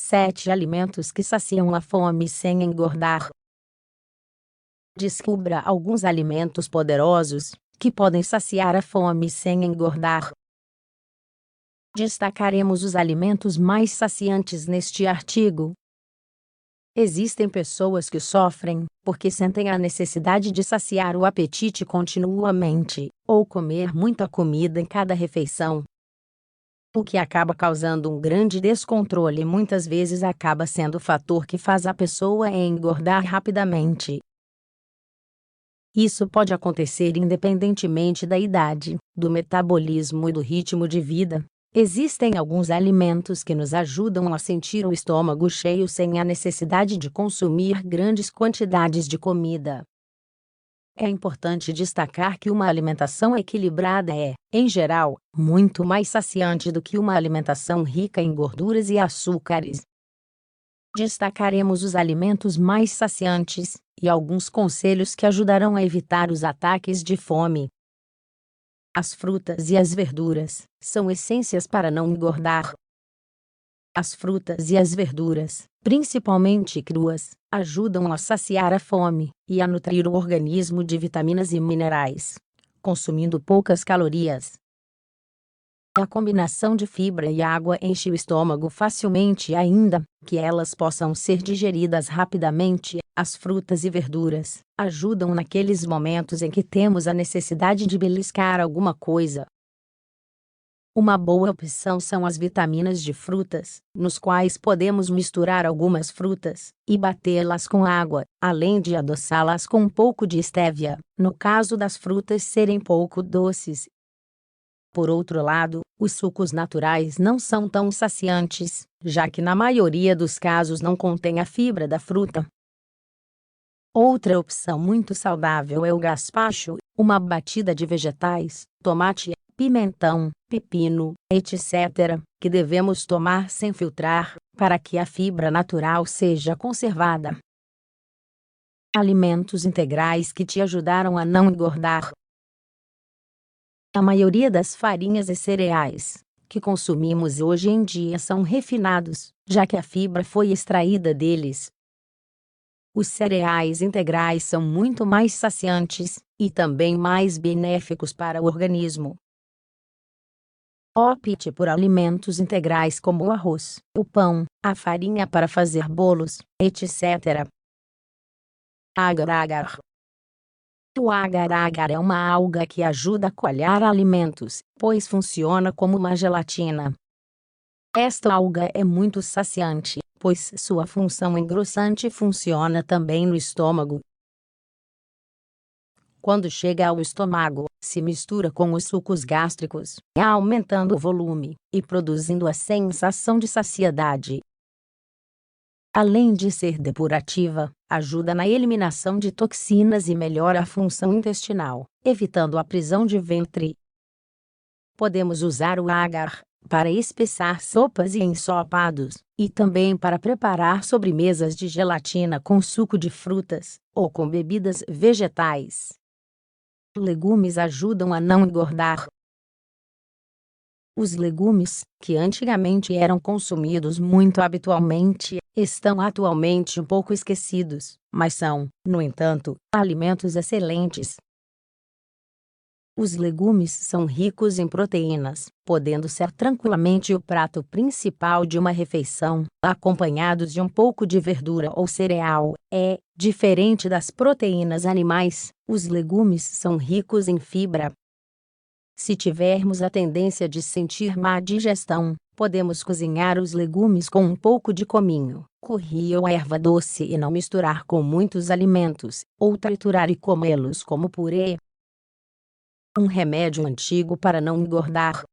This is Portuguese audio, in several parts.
7 alimentos que saciam a fome sem engordar. Descubra alguns alimentos poderosos que podem saciar a fome sem engordar. Destacaremos os alimentos mais saciantes neste artigo. Existem pessoas que sofrem porque sentem a necessidade de saciar o apetite continuamente, ou comer muita comida em cada refeição, o que acaba causando um grande descontrole e muitas vezes acaba sendo o fator que faz a pessoa engordar rapidamente. Isso pode acontecer independentemente da idade, do metabolismo e do ritmo de vida. Existem alguns alimentos que nos ajudam a sentir o estômago cheio sem a necessidade de consumir grandes quantidades de comida. É importante destacar que uma alimentação equilibrada é, em geral, muito mais saciante do que uma alimentação rica em gorduras e açúcares. Destacaremos os alimentos mais saciantes e alguns conselhos que ajudarão a evitar os ataques de fome. As frutas e as verduras são essências para não engordar. As frutas e as verduras, principalmente cruas, ajudam a saciar a fome e a nutrir o organismo de vitaminas e minerais, consumindo poucas calorias. A combinação de fibra e água enche o estômago facilmente, ainda que elas possam ser digeridas rapidamente. As frutas e verduras ajudam naqueles momentos em que temos a necessidade de beliscar alguma coisa. Uma boa opção são as vitaminas de frutas, nos quais podemos misturar algumas frutas e batê-las com água, além de adoçá-las com um pouco de estévia, no caso das frutas serem pouco doces. Por outro lado, os sucos naturais não são tão saciantes, já que na maioria dos casos não contém a fibra da fruta. Outra opção muito saudável é o gazpacho, uma batida de vegetais, tomate, pimentão, pepino, etc., que devemos tomar sem filtrar, para que a fibra natural seja conservada. Alimentos integrais que te ajudaram a não engordar. A maioria das farinhas e cereais que consumimos hoje em dia são refinados, já que a fibra foi extraída deles. Os cereais integrais são muito mais saciantes e também mais benéficos para o organismo. Opte por alimentos integrais como o arroz, o pão, a farinha para fazer bolos, etc. Agar-agar. O agar-agar é uma alga que ajuda a coalhar alimentos, pois funciona como uma gelatina. Esta alga é muito saciante, pois sua função engrossante funciona também no estômago. Quando chega ao estômago, se mistura com os sucos gástricos, aumentando o volume e produzindo a sensação de saciedade. Além de ser depurativa, ajuda na eliminação de toxinas e melhora a função intestinal, evitando a prisão de ventre. Podemos usar o agar para espessar sopas e ensopados, e também para preparar sobremesas de gelatina com suco de frutas, ou com bebidas vegetais. Legumes ajudam a não engordar. Os legumes, que antigamente eram consumidos muito habitualmente, estão atualmente um pouco esquecidos, mas são, no entanto, alimentos excelentes. Os legumes são ricos em proteínas, podendo ser tranquilamente o prato principal de uma refeição, acompanhados de um pouco de verdura ou cereal. Diferente das proteínas animais, os legumes são ricos em fibra. Se tivermos a tendência de sentir má digestão, podemos cozinhar os legumes com um pouco de cominho, curry ou erva doce e não misturar com muitos alimentos, ou triturar e comê-los como purê. Um remédio antigo para não engordar.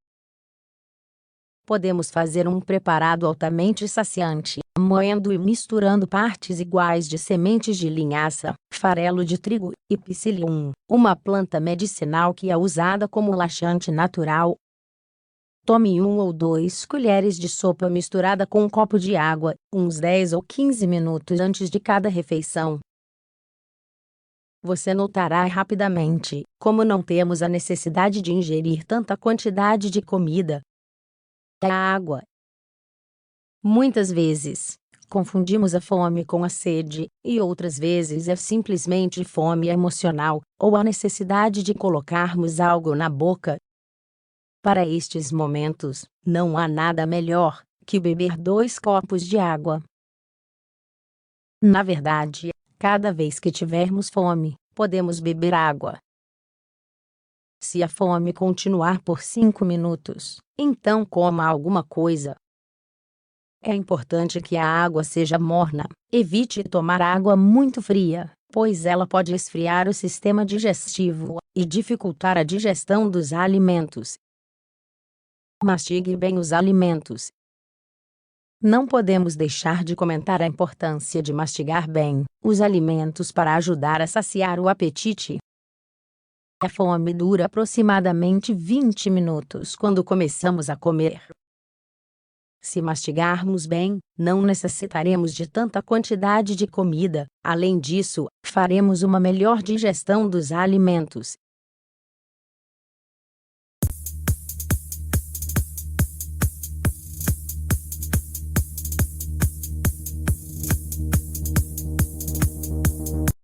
Podemos fazer um preparado altamente saciante, moendo e misturando partes iguais de sementes de linhaça, farelo de trigo e psyllium, uma planta medicinal que é usada como laxante natural. Tome 1 ou 2 colheres de sopa misturada com um copo de água, uns 10 ou 15 minutos antes de cada refeição. Você notará rapidamente como não temos a necessidade de ingerir tanta quantidade de comida. A água Muitas vezes, confundimos a fome com a sede, e outras vezes é simplesmente fome emocional, ou a necessidade de colocarmos algo na boca. Para estes momentos, não há nada melhor que beber 2 copos de água. Na verdade, cada vez que tivermos fome, podemos beber água. Se a fome continuar por 5 minutos, então coma alguma coisa. É importante que a água seja morna. Evite tomar água muito fria, pois ela pode esfriar o sistema digestivo e dificultar a digestão dos alimentos. Mastigue bem os alimentos. Não podemos deixar de comentar a importância de mastigar bem os alimentos para ajudar a saciar o apetite. A fome dura aproximadamente 20 minutos quando começamos a comer. Se mastigarmos bem, não necessitaremos de tanta quantidade de comida. Além disso, faremos uma melhor digestão dos alimentos.